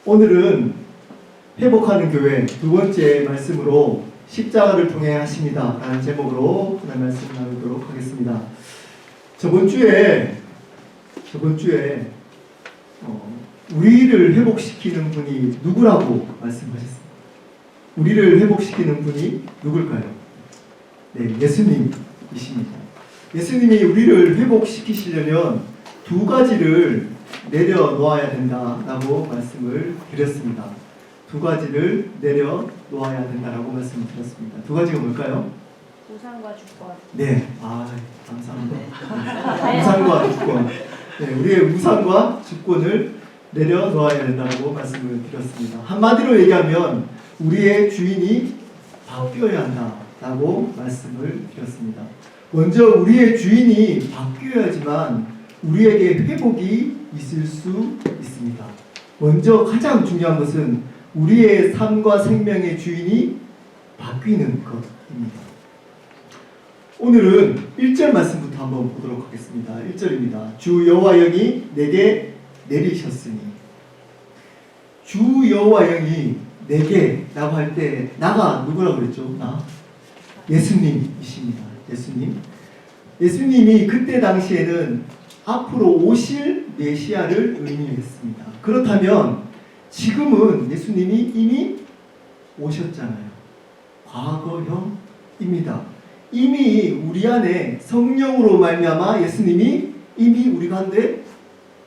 오늘은 회복하는 교회 두 번째 말씀으로 십자가를 통해 하십니다 라는 제목으로 하나님 말씀 나누도록 하겠습니다. 저번 주에 우리를 회복시키는 분이 누구라고 말씀하셨습니다. 우리를 회복시키는 분이 누굴까요? 네, 예수님이십니다. 예수님이 우리를 회복시키시려면 두 가지를 내려놓아야 된다라고 말씀을 드렸습니다. 두 가지를 내려놓아야 된다라고 말씀을 드렸습니다. 두 가지가 뭘까요? 우상과 주권. 네, 감사합니다. 우상과 주권. 네, 우리의 우상과 주권을 내려놓아야 된다고 말씀을 드렸습니다. 한마디로 얘기하면 우리의 주인이 바뀌어야 한다라고 말씀을 드렸습니다. 먼저 우리의 주인이 바뀌어야지만 우리에게 회복이 있을 수 있습니다. 먼저 가장 중요한 것은 우리의 삶과 생명의 주인이 바뀌는 것입니다. 오늘은 1절 말씀부터 한번 보도록 하겠습니다. 1절입니다. 주 여호와 영이 내게 내리셨으니. 주 여호와 영이 내게 라고 할 때 나가 누구라고 그랬죠? 나? 예수님이십니다. 예수님이 그때 당시에는 앞으로 오실 메시아를 의미했습니다. 그렇다면 지금은 예수님이 이미 오셨잖아요. 과거형입니다. 이미 우리 안에 성령으로 말미암아 예수님이 이미 우리 가운데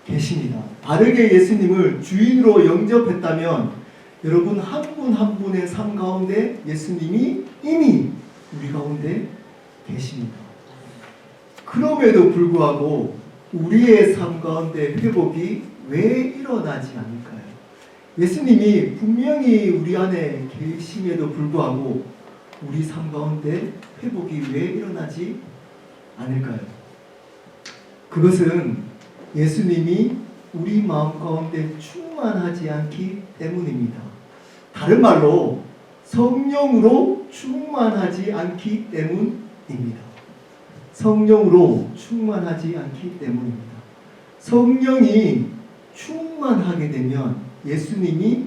계십니다. 바르게 예수님을 주인으로 영접했다면 여러분 한 분 한 분의 삶 가운데 예수님이 이미 우리 가운데 계십니다. 그럼에도 불구하고 우리의 삶 가운데 회복이 왜 일어나지 않을까요? 예수님이 분명히 우리 안에 계심에도 불구하고 우리 삶 가운데 회복이 왜 일어나지 않을까요? 그것은 예수님이 우리 마음 가운데 충만하지 않기 때문입니다. 다른 말로 성령으로 충만하지 않기 때문입니다. 성령으로 충만하지 않기 때문입니다. 성령이 충만하게 되면 예수님이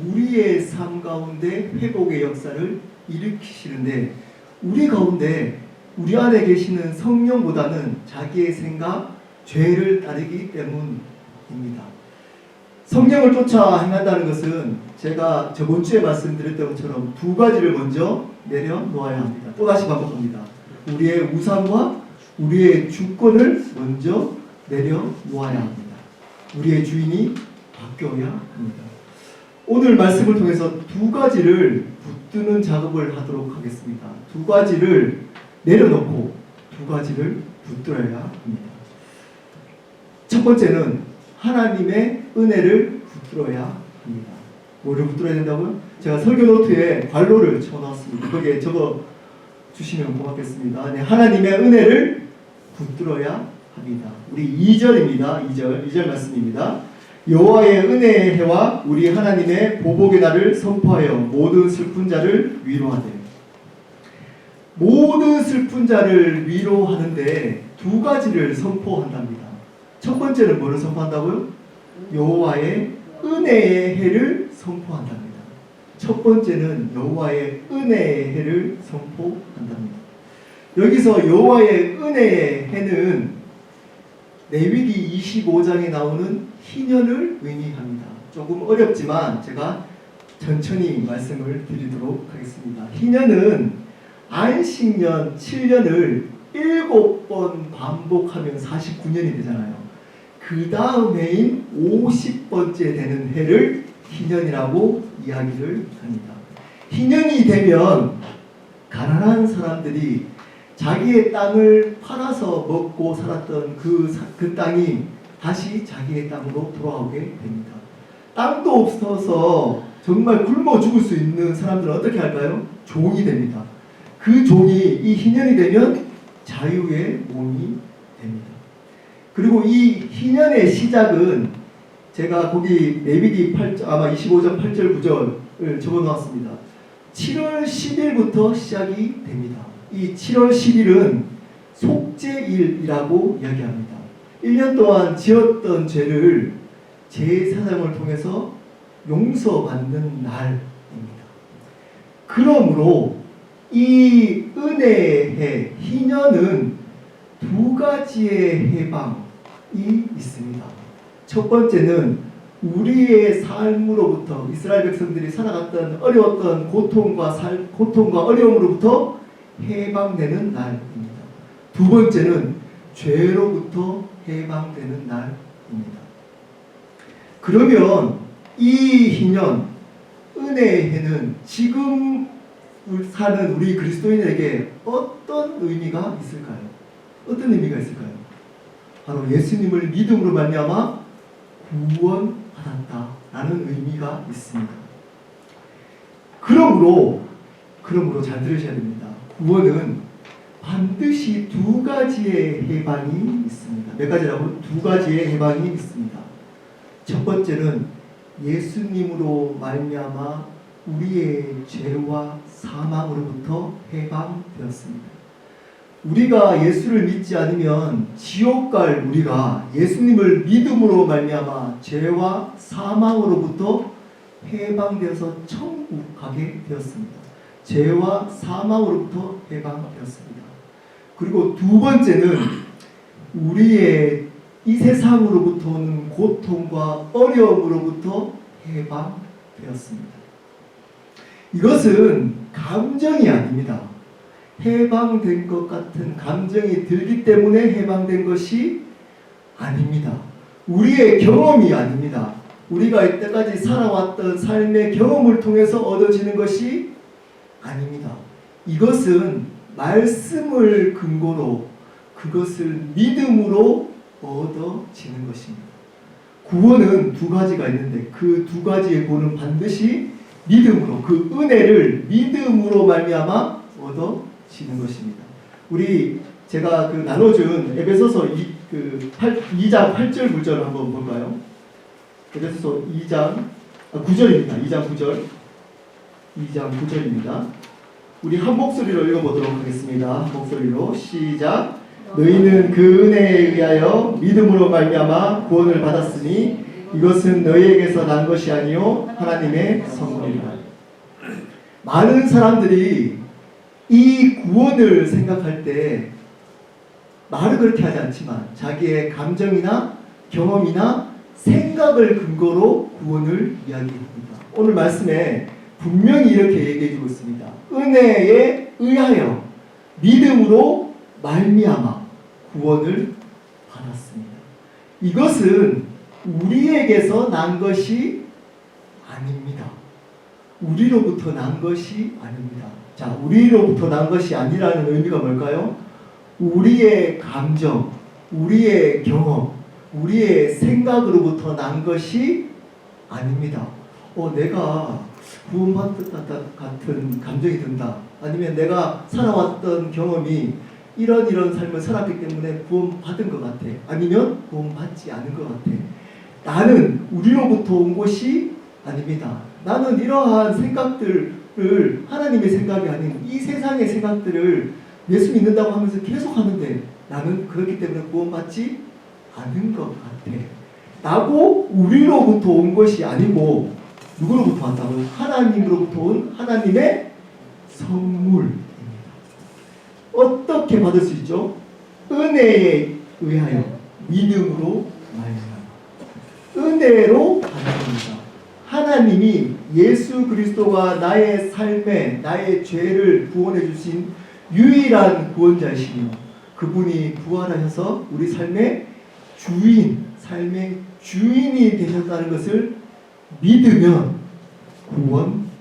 우리의 삶 가운데 회복의 역사를 일으키시는데 우리 가운데 우리 안에 계시는 성령보다는 자기의 생각, 죄를 따르기 때문입니다. 성령을 쫓아 행한다는 것은 제가 저번 주에 말씀드렸던 것처럼 두 가지를 먼저 내려놓아야 합니다. 또다시 반복합니다. 우리의 우상과 우리의 주권을 먼저 내려놓아야 합니다. 우리의 주인이 바뀌어야 합니다. 오늘 말씀을 통해서 두 가지를 붙드는 작업을 하도록 하겠습니다. 두 가지를 내려놓고 두 가지를 붙들어야 합니다. 첫 번째는 하나님의 은혜를 붙들어야 합니다. 뭐를 붙들어야 된다고요? 제가 설교 노트에 관로를 쳐놨습니다. 거기에 적어 주시면 고맙겠습니다. 네, 하나님의 은혜를 붙들어야 합니다. 우리 2절입니다. 2절 말씀입니다. 여호와의 은혜의 해와 우리 하나님의 보복의 날을 선포하여 모든 슬픈 자를 위로하되. 모든 슬픈 자를 위로하는데 두 가지를 선포한답니다. 첫 번째는 뭐를 선포한다고요? 여호와의 은혜의 해를 선포한답니다. 첫 번째는 여호와의 은혜의 해를 선포한답니다. 여기서 여호와의 은혜의 해는 레위기 25장에 나오는 희년을 의미합니다. 조금 어렵지만 제가 천천히 말씀을 드리도록 하겠습니다. 희년은 안식년 7년을 7번 반복하면 49년이 되잖아요. 그 다음 해인 50번째 되는 해를 희년이라고 이야기를 합니다. 희년이 되면 가난한 사람들이 자기의 땅을 팔아서 먹고 살았던 그 땅이 다시 자기의 땅으로 돌아오게 됩니다. 땅도 없어서 정말 굶어 죽을 수 있는 사람들은 어떻게 할까요? 종이 됩니다. 그 종이 이 희년이 되면 자유의 몸이 됩니다. 그리고 이 희년의 시작은 제가 거기 레위기 8장 아마 25장 8절 9절을 적어놓았습니다. 7월 10일부터 시작이 됩니다. 이 7월 10일은 속죄일이라고 이야기합니다. 1년 동안 지었던 죄를 제사장을 통해서 용서받는 날입니다. 그러므로 이 은혜의 해, 희년은 두 가지의 해방이 있습니다. 첫 번째는 우리의 삶으로부터 이스라엘 백성들이 살아갔던 어려웠던 고통과 어려움으로부터 해방되는 날입니다. 두 번째는 죄로부터 해방되는 날입니다. 그러면 이 희년, 은혜의 해는 지금 사는 우리 그리스도인에게 어떤 의미가 있을까요? 어떤 의미가 있을까요? 바로 예수님을 믿음으로 말미암아 구원받았다라는 의미가 있습니다. 그러므로 잘 들으셔야 됩니다. 구원은 반드시 두 가지의 해방이 있습니다. 몇 가지라고? 두 가지의 해방이 있습니다. 첫 번째는 예수님으로 말미암아 우리의 죄와 사망으로부터 해방되었습니다. 우리가 예수를 믿지 않으면 지옥 갈 우리가 예수님을 믿음으로 말미암아 죄와 사망으로부터 해방되어서 천국 가게 되었습니다. 죄와 사망으로부터 해방되었습니다. 그리고 두 번째는 우리의 이 세상으로부터 오는 고통과 어려움으로부터 해방되었습니다. 이것은 감정이 아닙니다. 해방된 것 같은 감정이 들기 때문에 해방된 것이 아닙니다. 우리의 경험이 아닙니다. 우리가 이때까지 살아왔던 삶의 경험을 통해서 얻어지는 것이 아닙니다. 이것은 말씀을 근거로 그것을 믿음으로 얻어지는 것입니다. 구원은 두 가지가 있는데 그 두 가지의 구원은 반드시 믿음으로, 그 은혜를 믿음으로 말미암아 얻어지는 것입니다. 제가 나눠준 에베소서 2장 8절 9절 한번 볼까요? 에베소서 2장 9절입니다. 2장 9절. 2장 9절입니다. 우리 한 목소리로 읽어보도록 하겠습니다. 한 목소리로 시작. 너희는 그 은혜에 의하여 믿음으로 말미암아 구원을 받았으니 이것은 너희에게서 난 것이 아니요 하나님의 선물이라. 많은 사람들이 이 구원을 생각할 때 말은 그렇게 하지 않지만 자기의 감정이나 경험이나 생각을 근거로 구원을 이야기합니다. 오늘 말씀에 분명히 이렇게 얘기해 주고 있습니다. 은혜에 의하여 믿음으로 말미암아 구원을 받았습니다. 이것은 우리에게서 난 것이 아닙니다. 우리로부터 난 것이 아닙니다. 자, 우리로부터 난 것이 아니라는 의미가 뭘까요? 우리의 감정, 우리의 경험, 우리의 생각으로부터 난 것이 아닙니다. 내가 구원받은 같은 감정이 든다. 아니면 내가 살아왔던 경험이 이런 삶을 살았기 때문에 구원받은 것 같아. 아니면 구원받지 않은 것 같아. 나는 우리로부터 온 것이 아닙니다. 나는 이러한 생각들을 하나님의 생각이 아닌 이 세상의 생각들을 예수 믿는다고 하면서 계속 하는데 나는 그렇기 때문에 구원받지 않은 것 같아. 라고 우리로부터 온 것이 아니고 누구로부터 왔다고요? 하나님으로부터 온 하나님의 선물입니다. 어떻게 받을 수 있죠? 은혜에 의하여 믿음으로 말미암아 은혜로 받는 겁니다. 하나님이 예수 그리스도가 나의 삶에 나의 죄를 구원해 주신 유일한 구원자이시며 그분이 부활하셔서 우리 삶의 삶의 주인이 되셨다는 것을 믿으면 구원받습니다.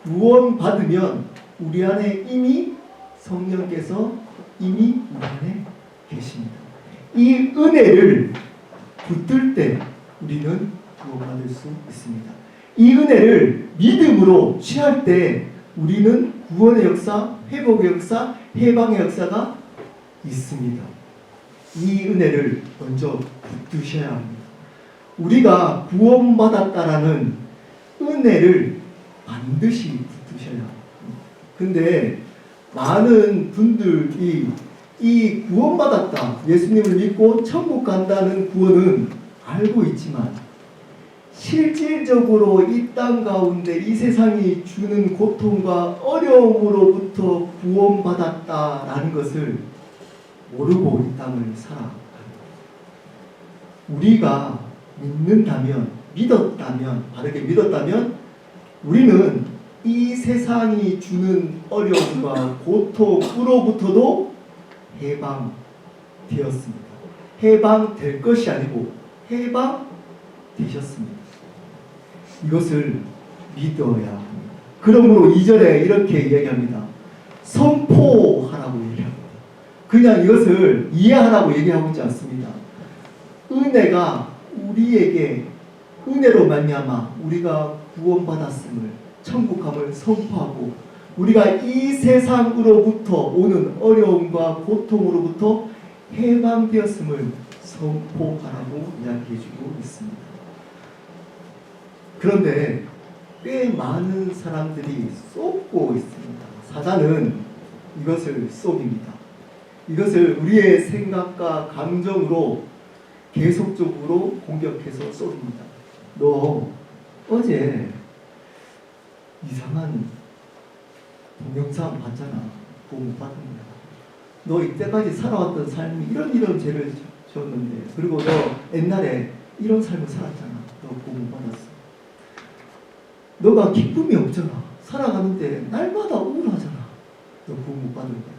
구원받으면 우리 안에 이미 성령께서 이미 우리 안에 계십니다. 이 은혜를 붙들 때 우리는 구원받을 수 있습니다. 이 은혜를 믿음으로 취할 때 우리는 구원의 역사, 회복의 역사, 해방의 역사가 있습니다. 이 은혜를 먼저 붙드셔야 합니다. 우리가 구원받았다라는 은혜를 반드시 붙드셔야 합니다. 근데 많은 분들이 이 구원받았다, 예수님을 믿고 천국 간다는 구원은 알고 있지만 실질적으로 이 땅 가운데 이 세상이 주는 고통과 어려움으로부터 구원받았다라는 것을 모르고 이 땅을 살아갑니다. 우리가 믿는다면, 믿었다면, 바르게 믿었다면 우리는 이 세상이 주는 어려움과 고통으로부터도 해방되었습니다. 해방될 것이 아니고 해방되셨습니다. 이것을 믿어야 합니다. 그러므로 2절에 이렇게 이야기합니다. 선포하라고 얘기합니다. 그냥 이것을 이해하라고 얘기하고 있지 않습니다. 은혜가 우리에게 은혜로 말미암아 우리가 구원받았음을, 천국함을 선포하고 우리가 이 세상으로부터 오는 어려움과 고통으로부터 해방되었음을 선포하라고 이야기해주고 있습니다. 그런데 꽤 많은 사람들이 쏟고 있습니다. 사단은 이것을 쏟입니다. 이것을 우리의 생각과 감정으로 계속적으로 공격해서 쏟습니다. 너 어제 이상한 동영상 봤잖아. 그거 못 받은 거야. 너 이때까지 살아왔던 삶이 이런 죄를 지었는데, 그리고 너 옛날에 이런 삶을 살았잖아. 너 그거 못 받았어. 너가 기쁨이 없잖아. 살아가는데 날마다 우울하잖아. 너 그거 못 받은 거야.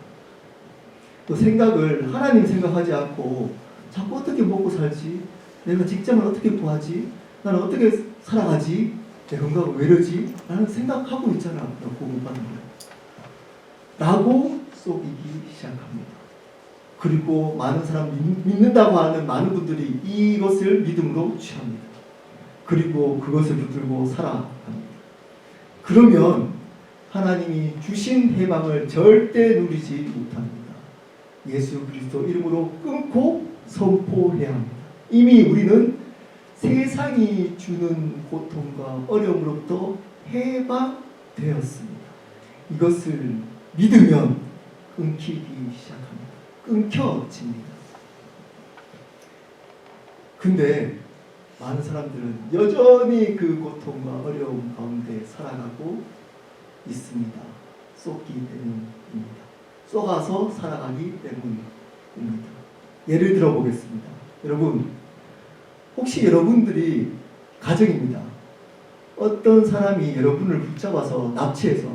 너 생각을 하나님 생각하지 않고 자꾸 어떻게 먹고 살지? 내가 직장을 어떻게 구하지? 나는 어떻게 살아가지? 내 건강은 왜 이러지? 라는 생각하고 있잖아. 너 그거 못 받는 거야. 라고 쏘이기 시작합니다. 그리고 많은 사람 믿는다고 하는 많은 분들이 이것을 믿음으로 취합니다. 그리고 그것을 붙들고 살아갑니다. 그러면 하나님이 주신 해방을 절대 누리지 못합니다. 예수 그리스도 이름으로 끊고 선포해야 합니다. 이미 우리는 세상이 주는 고통과 어려움으로부터 해방되었습니다. 이것을 믿으면 끊기기 시작합니다. 끊겨집니다. 근데 많은 사람들은 여전히 그 고통과 어려움 가운데 살아가고 있습니다. 쏟기 때문입니다. 쏟아서 살아가기 때문입니다. 예를 들어 보겠습니다. 여러분, 혹시 여러분들이 가정입니다. 어떤 사람이 여러분을 붙잡아서 납치해서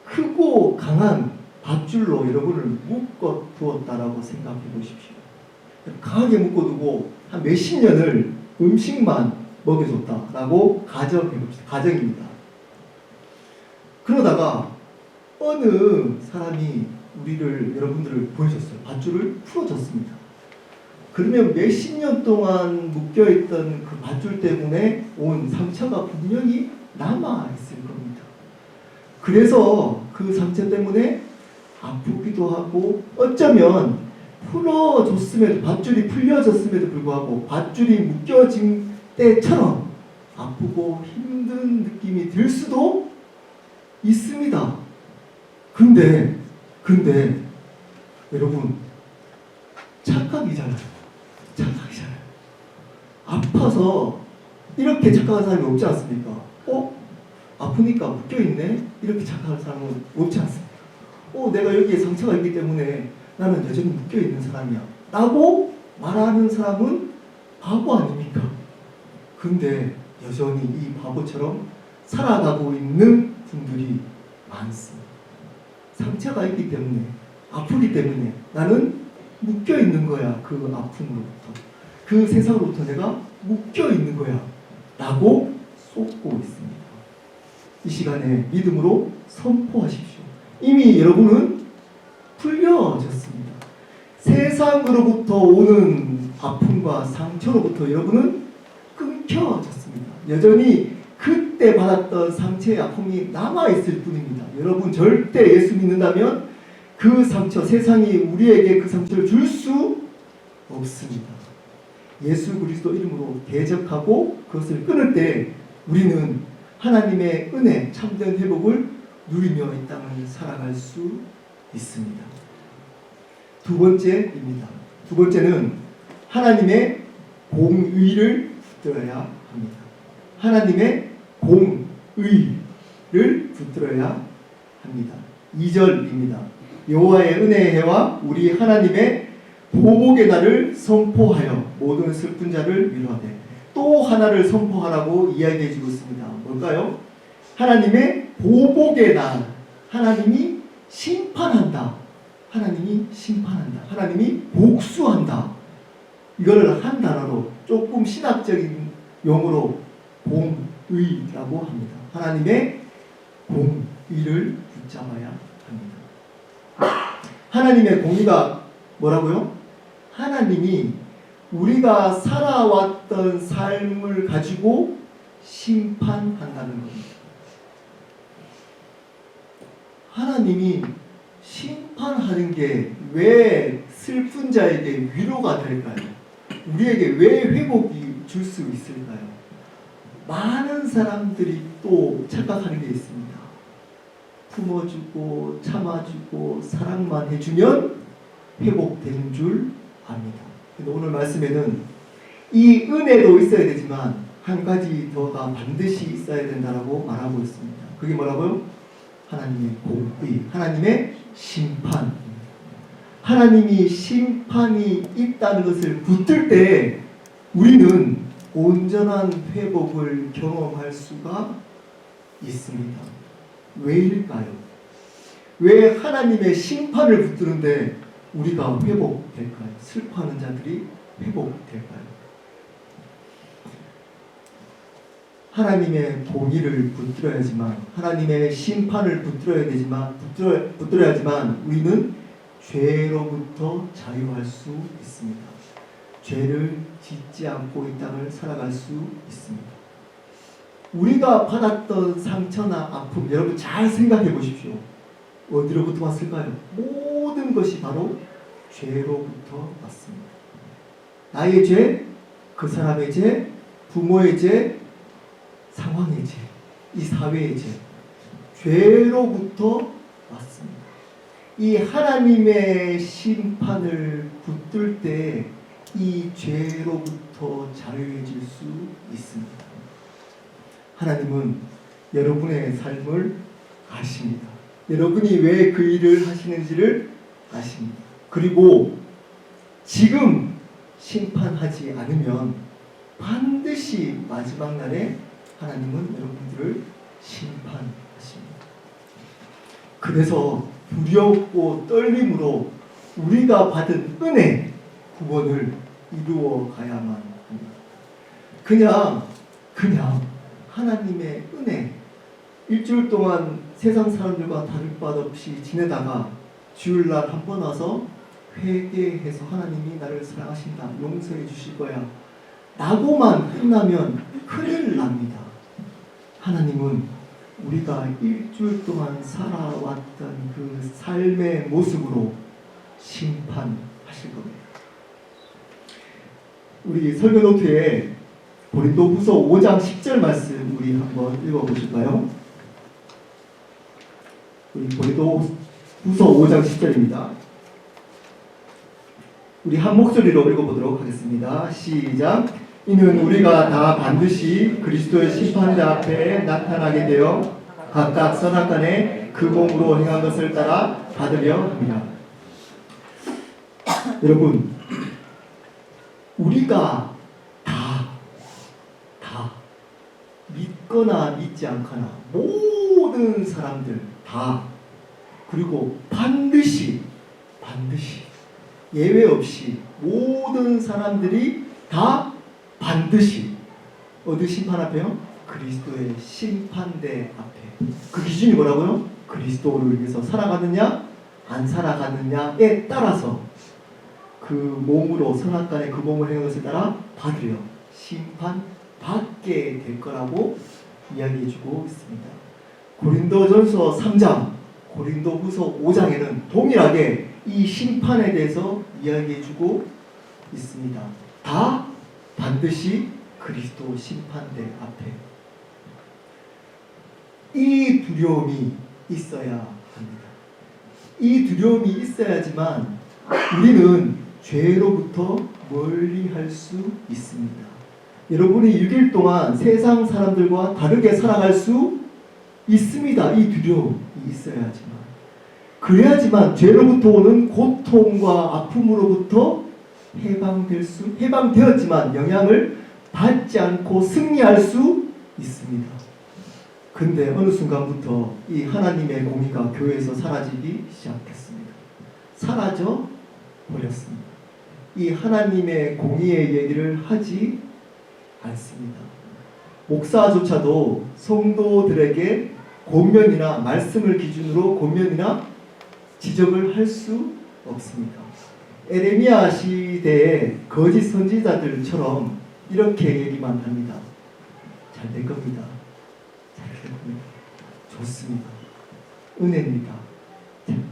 크고 강한 밧줄로 여러분을 묶어 두었다라고 생각해 보십시오. 강하게 묶어두고 한 몇십 년을 음식만 먹여줬다라고 가정해 봅시다. 가정입니다. 그러다가 어느 사람이 여러분들을 보여줬어요. 밧줄을 풀어줬습니다. 그러면 몇십 년 동안 묶여있던 그 밧줄 때문에 온 상처가 분명히 남아있을 겁니다. 그래서 그 상처 때문에 아프기도 하고, 어쩌면 풀어줬음에도, 밧줄이 풀려졌음에도 불구하고 밧줄이 묶여진 때처럼 아프고 힘든 느낌이 들 수도 있습니다. 근데 여러분, 착각이잖아요. 아파서 이렇게 착각하는 사람이 없지 않습니까? 아프니까 묶여있네? 이렇게 착각하는 사람은 없지 않습니까? 내가 여기에 상처가 있기 때문에 나는 여전히 묶여있는 사람이야 라고 말하는 사람은 바보 아닙니까? 근데 여전히 이 바보처럼 살아가고 있는 분들이 많습니다. 상처가 있기 때문에, 아프기 때문에 나는 묶여있는 거야. 그 아픔으로부터, 그 세상으로부터 내가 묶여있는 거야 라고 쏟고 있습니다. 이 시간에 믿음으로 선포하십시오. 이미 여러분은 풀려졌습니다. 세상으로부터 오는 아픔과 상처로부터 여러분은 끊겨졌습니다. 여전히 그때 받았던 상처의 아픔이 남아있을 뿐입니다. 여러분 절대 예수 믿는다면 그 상처, 세상이 우리에게 그 상처를 줄 수 없습니다. 예수 그리스도 이름으로 대적하고 그것을 끊을 때 우리는 하나님의 은혜, 참된 회복을 누리며 이 땅을 살아갈 수 있습니다. 두 번째입니다. 두 번째는 하나님의 공의를 붙들어야 합니다. 하나님의 공의를 붙들어야 합니다. 2절입니다. 여호와의 은혜의 해와 우리 하나님의 보복의 날을 선포하여 모든 슬픈 자를 위로하되, 또 하나를 선포하라고 이야기해 주고 있습니다. 뭘까요? 하나님의 보복의 날. 하나님이 심판한다. 하나님이 심판한다. 하나님이 복수한다. 이거를 한 단어로 조금 신학적인 용어로 공의라고 합니다. 하나님의 공의를 붙잡아야 합니다. 하나님의 공의가 뭐라고요? 하나님이 우리가 살아왔던 삶을 가지고 심판한다는 겁니다. 하나님이 심판하는 게 왜 슬픈 자에게 위로가 될까요? 우리에게 왜 회복이 줄 수 있을까요? 많은 사람들이 또 착각하는 게 있습니다. 품어주고 참아주고 사랑만 해주면 회복되는 줄 압니다. 근데 오늘 말씀에는 이 은혜도 있어야 되지만 한 가지 더가 반드시 있어야 된다고 말하고 있습니다. 그게 뭐라고요? 하나님의 공의, 하나님의 심판. 하나님이 심판이 있다는 것을 붙들 때 우리는 온전한 회복을 경험할 수가 있습니다. 왜일까요? 왜 하나님의 심판을 붙드는데 우리가 회복될까요? 슬퍼하는 자들이 회복될까요? 하나님의 공의를 붙들어야지만, 하나님의 심판을 붙들어야지만 우리는 죄로부터 자유할 수 있습니다. 죄를 짓지 않고 이 땅을 살아갈 수 있습니다. 우리가 받았던 상처나 아픔, 여러분 잘 생각해 보십시오. 어디로부터 왔을까요? 모든 것이 바로 죄로부터 왔습니다. 나의 죄, 그 사람의 죄, 부모의 죄, 상황의 죄, 이 사회의 죄, 죄로부터 왔습니다. 이 하나님의 심판을 붙들 때 이 죄로부터 자유해질 수 있습니다. 하나님은 여러분의 삶을 아십니다. 여러분이 왜 그 일을 하시는지를 아십니다. 그리고 지금 심판하지 않으면 반드시 마지막 날에 하나님은 여러분들을 심판하십니다. 그래서 두렵고 떨림으로 우리가 받은 은혜, 구원을 이루어 가야만 합니다. 그냥 하나님의 은혜, 일주일 동안 세상 사람들과 다를 바 없이 지내다가 주일날 한 번 와서 회개해서 하나님이 나를 사랑하신다, 용서해 주실 거야 라고만 끝나면 큰일 납니다. 하나님은 우리가 일주일 동안 살아왔던 그 삶의 모습으로 심판하실 겁니다. 우리 설교 노트에 고린도후서 5장 10절 말씀 우리 한번 읽어보실까요? 우리 고린도후서 5장 10절입니다. 우리 한 목소리로 읽어보도록 하겠습니다. 시작. 이는 우리가 다 반드시 그리스도의 심판자 앞에 나타나게 되어 각각 선악간에 그 몸으로 행한 것을 따라 받으려 합니다. 여러분, 우리가 다 믿거나 믿지 않거나 모든 사람들 다, 그리고 반드시 예외 없이 모든 사람들이 다 반드시 어디 심판 앞에요? 그리스도의 심판대 앞에. 그 기준이 뭐라고요? 그리스도를 위해서 살아가느냐 안 살아가느냐에 따라서 그 몸으로 선악간에 그 몸을 행한 것을 따라 받으려 심판받게 될 거라고 이야기해주고 있습니다. 고린도전서 3장, 고린도후서 5장에는 동일하게 이 심판에 대해서 이야기해주고 있습니다. 다 반드시 그리스도 심판대 앞에. 이 두려움이 있어야 합니다. 이 두려움이 있어야지만 우리는 죄로부터 멀리할 수 있습니다. 여러분이 6일 동안 세상 사람들과 다르게 살아갈 수 있습니다. 이 두려움이 있어야지만. 그래야지만 죄로부터 오는 고통과 아픔으로부터 해방되었지만 영향을 받지 않고 승리할 수 있습니다. 근데 어느 순간부터 이 하나님의 공의가 교회에서 사라지기 시작했습니다. 사라져 버렸습니다. 이 하나님의 공의의 얘기를 하지 않습니다. 목사조차도 성도들에게 권면이나 말씀을 기준으로 권면이나 지적을 할 수 없습니다. 에레미야 시대의 거짓 선지자들처럼 이렇게 얘기만 합니다. 잘 될 겁니다. 잘 될 겁니다. 좋습니다. 은혜입니다.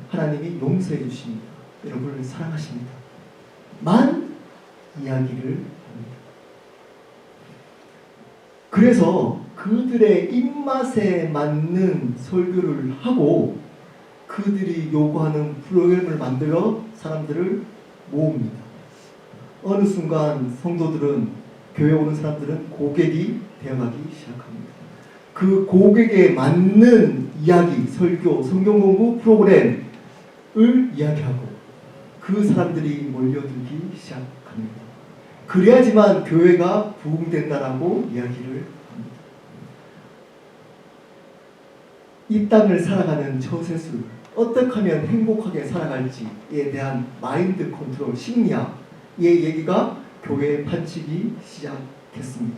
하나님이 용서해 주십니다. 여러분을 사랑하십니다. 만 이야기를 합니다. 그래서 그들의 입맛에 맞는 설교를 하고 그들이 요구하는 프로그램을 만들어 사람들을 모읍니다. 어느 순간 성도들은, 교회 오는 사람들은 고객이 되어가기 시작합니다. 그 고객에 맞는 이야기, 설교, 성경 공부 프로그램을 이야기하고 그 사람들이 몰려들기 시작합니다. 그래야지만 교회가 부흥된다라고 이야기를 합니다. 이 땅을 살아가는 처세술, 어떻게 하면 행복하게 살아갈지에 대한 마인드 컨트롤, 심리학의 얘기가 교회에 판치기 시작했습니다.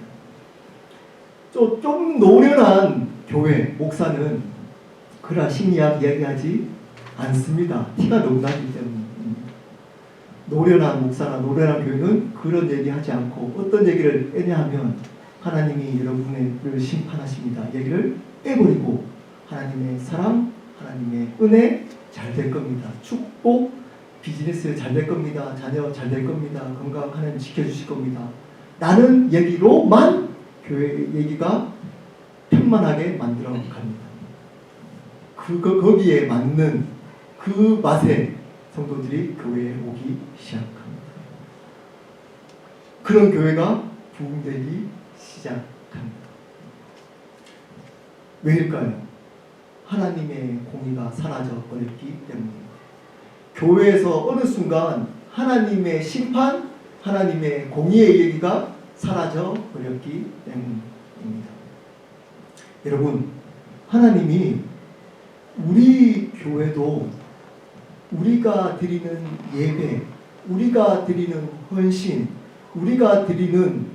좀 노련한 교회, 목사는 그러나 심리학 이야기하지 않습니다. 티가 너무 나기 때문입니다. 노련한 목사나 노련한 교회는 그런 얘기하지 않고 어떤 얘기를 하냐면 하나님이 여러분을 심판하십니다. 얘기를 빼버리고 하나님의 사랑, 하나님의 은혜 잘 될 겁니다. 축복, 비즈니스 잘 될 겁니다. 자녀 잘 될 겁니다. 건강 하나님 지켜주실 겁니다. 라는 얘기로만 교회 얘기가 편만하게 만들어 갑니다. 거기에 맞는 그 맛에 성도들이 교회에 오기 시작합니다. 그런 교회가 부흥되기 시작합니다. 왜일까요? 하나님의 공의가 사라져 버렸기 때문입니다. 교회에서 어느 순간 하나님의 심판, 하나님의 공의의 얘기가 사라져 버렸기 때문입니다. 여러분, 하나님이 우리 교회도 우리가 드리는 예배, 우리가 드리는 헌신, 우리가 드리는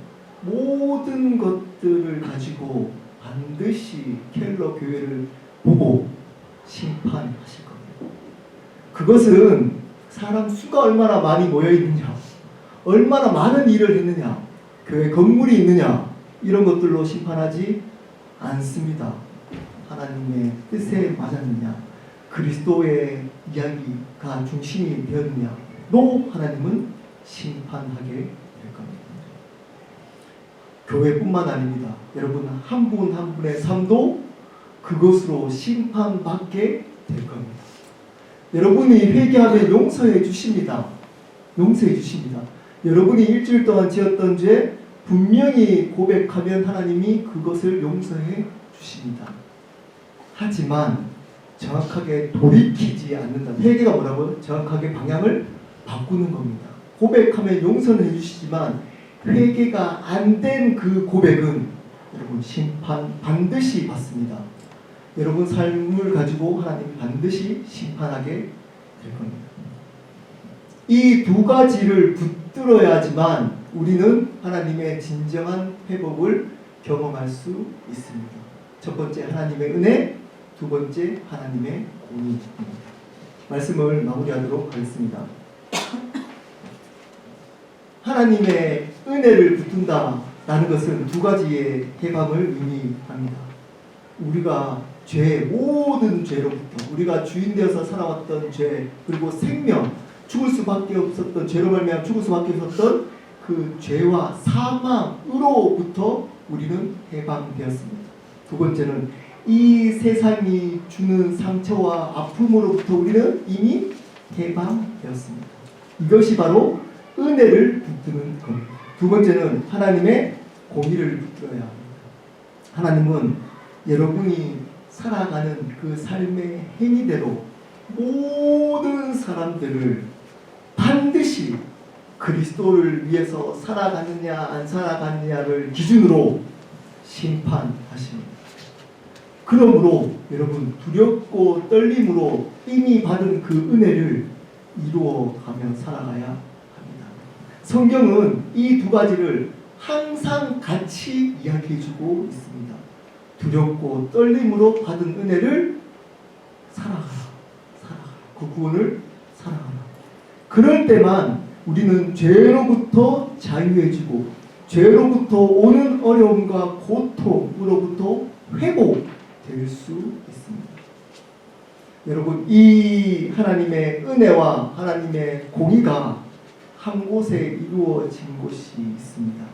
모든 것들을 가지고 반드시 켈러 교회를 보고 심판하실 겁니다. 그것은 사람 수가 얼마나 많이 모여 있느냐, 얼마나 많은 일을 했느냐, 교회 건물이 있느냐, 이런 것들로 심판하지 않습니다. 하나님의 뜻에 맞았느냐, 그리스도의 이야기가 중심이 되었느냐로 하나님은 심판하게 될 겁니다. 교회뿐만 아닙니다. 여러분 한 분 한 분의 삶도 그것으로 심판받게 될 겁니다. 여러분이 회개하면 용서해 주십니다. 용서해 주십니다. 여러분이 일주일 동안 지었던 죄 분명히 고백하면 하나님이 그것을 용서해 주십니다. 하지만 정확하게 돌이키지 않는다. 회개가 뭐라고요? 정확하게 방향을 바꾸는 겁니다. 고백하면 용서는 해주시지만 회개가 안 된 그 고백은 여러분 심판 반드시 받습니다. 여러분 삶을 가지고 하나님이 반드시 심판하게 될 겁니다. 이 두 가지를 붙들어야지만 우리는 하나님의 진정한 회복을 경험할 수 있습니다. 첫 번째 하나님의 은혜, 두 번째 하나님의 공의입니다. 말씀을 마무리하도록 하겠습니다. 하나님의 은혜를 붙든다라는 것은 두 가지의 해방을 의미합니다. 우리가 모든 죄로부터, 우리가 주인 되어서 살아왔던 죄, 그리고 생명, 죽을 수밖에 없었던, 죄로 말미암아 죽을 수밖에 없었던 그 죄와 사망으로부터 우리는 해방되었습니다. 두 번째는 이 세상이 주는 상처와 아픔으로부터 우리는 이미 해방되었습니다. 이것이 바로 은혜를 붙드는 겁니다. 두 번째는 하나님의 공의를 붙들어야 합니다. 하나님은 여러분이 살아가는 그 삶의 행위대로 모든 사람들을 반드시 그리스도를 위해서 살아가느냐 안 살아가느냐를 기준으로 심판하십니다. 그러므로 여러분 두렵고 떨림으로 이미 받은 그 은혜를 이루어가며 살아가야 합니다. 성경은 이 두 가지를 항상 같이 이야기해주고 있습니다. 두렵고 떨림으로 받은 은혜를 살아가라. 그 구원을 살아가라. 그럴 때만 우리는 죄로부터 자유해지고 죄로부터 오는 어려움과 고통으로부터 회복될 수 있습니다. 여러분, 이 하나님의 은혜와 하나님의 공의가 한 곳에 이루어진 곳이 있습니다.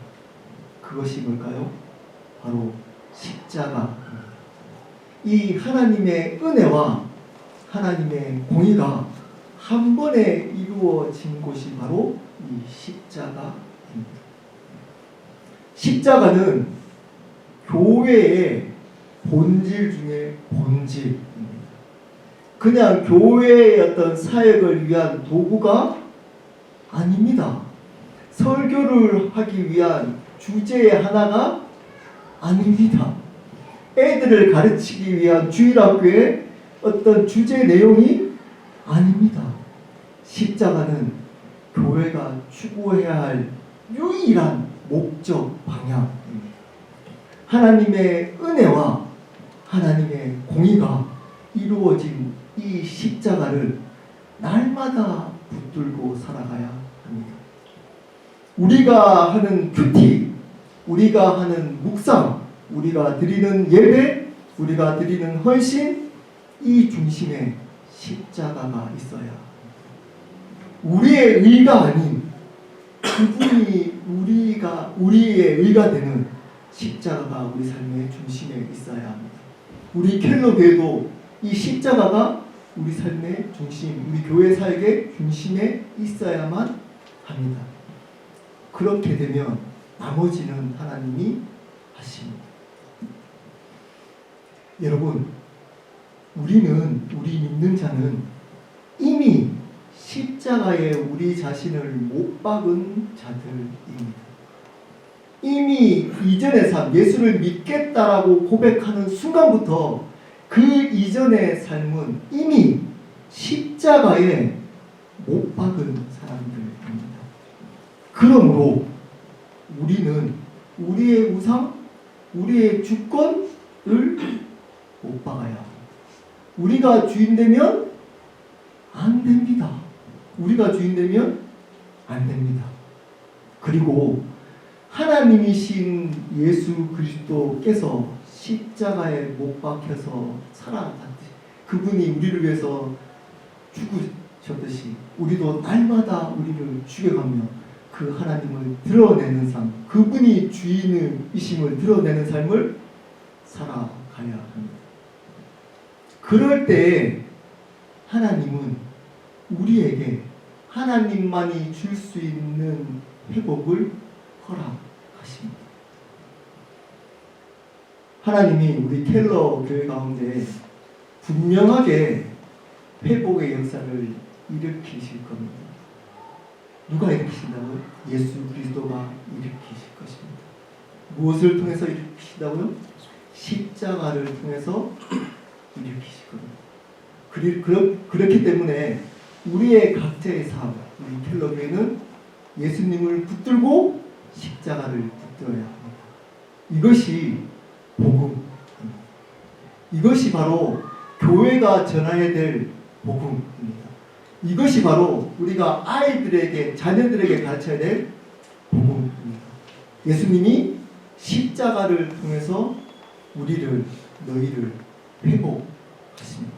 그것이 뭘까요? 바로 십자가입니다. 이 하나님의 은혜와 하나님의 공의가 한 번에 이루어진 곳이 바로 이 십자가입니다. 십자가는 교회의 본질 중에 본질입니다. 그냥 교회의 어떤 사역을 위한 도구가 아닙니다. 설교를 하기 위한 주제의 하나가 아닙니다. 애들을 가르치기 위한 주일학교의 어떤 주제 내용이 아닙니다. 십자가는 교회가 추구해야 할 유일한 목적 방향입니다. 하나님의 은혜와 하나님의 공의가 이루어진 이 십자가를 날마다 붙들고 살아가야 합니다. 우리가 하는 큐티, 우리가 하는 묵상, 우리가 드리는 예배, 우리가 드리는 헌신, 이 중심에 십자가가 있어야 합니다. 우리의 의가 아닌 그분이 우리의 의가 되는 십자가가 우리 삶의 중심에 있어야 합니다. 우리 켈러교회도 이 십자가가 우리 삶의 중심, 우리 교회 사역의 중심에 있어야만 합니다. 그렇게 되면 나머지는 하나님이 하십니다. 여러분, 우리 믿는 자는 이미 십자가에 우리 자신을 못 박은 자들입니다. 이미 이전의 삶, 예수를 믿겠다라고 고백하는 순간부터 그 이전의 삶은 이미 십자가에 못 박은 사람들입니다. 그러므로 우리는 우리의 우상, 우리의 주권을 못 박아야 합니다. 우리가 주인 되면 안 됩니다. 우리가 주인 되면 안 됩니다. 그리고 하나님이신 예수 그리스도께서 십자가에 못 박혀서 살아갔듯이 그분이 우리를 위해서 죽으셨듯이 우리도 날마다 우리를 죽여가며 그 하나님을 드러내는 삶, 그분이 주인이심을 드러내는 삶을 살아가야 합니다. 그럴 때 하나님은 우리에게 하나님만이 줄 수 있는 회복을 허락하십니다. 하나님이 우리 켈러 교회 가운데 분명하게 회복의 역사를 일으키실 겁니다. 누가 일으키신다고요? 예수 그리스도가 일으키실 것입니다. 무엇을 통해서 일으키신다고요? 십자가를 통해서 일으키실 겁니다. 그렇기 때문에 우리의 각자의 삶, 우리 켈러 교회는 예수님을 붙들고 십자가를 붙들어야 합니다. 이것이 복음입니다. 이것이 바로 교회가 전해야 될 복음입니다. 이것이 바로 우리가 아이들에게, 자녀들에게 가르쳐야 될 복음입니다. 예수님이 십자가를 통해서 너희를 회복하십니다.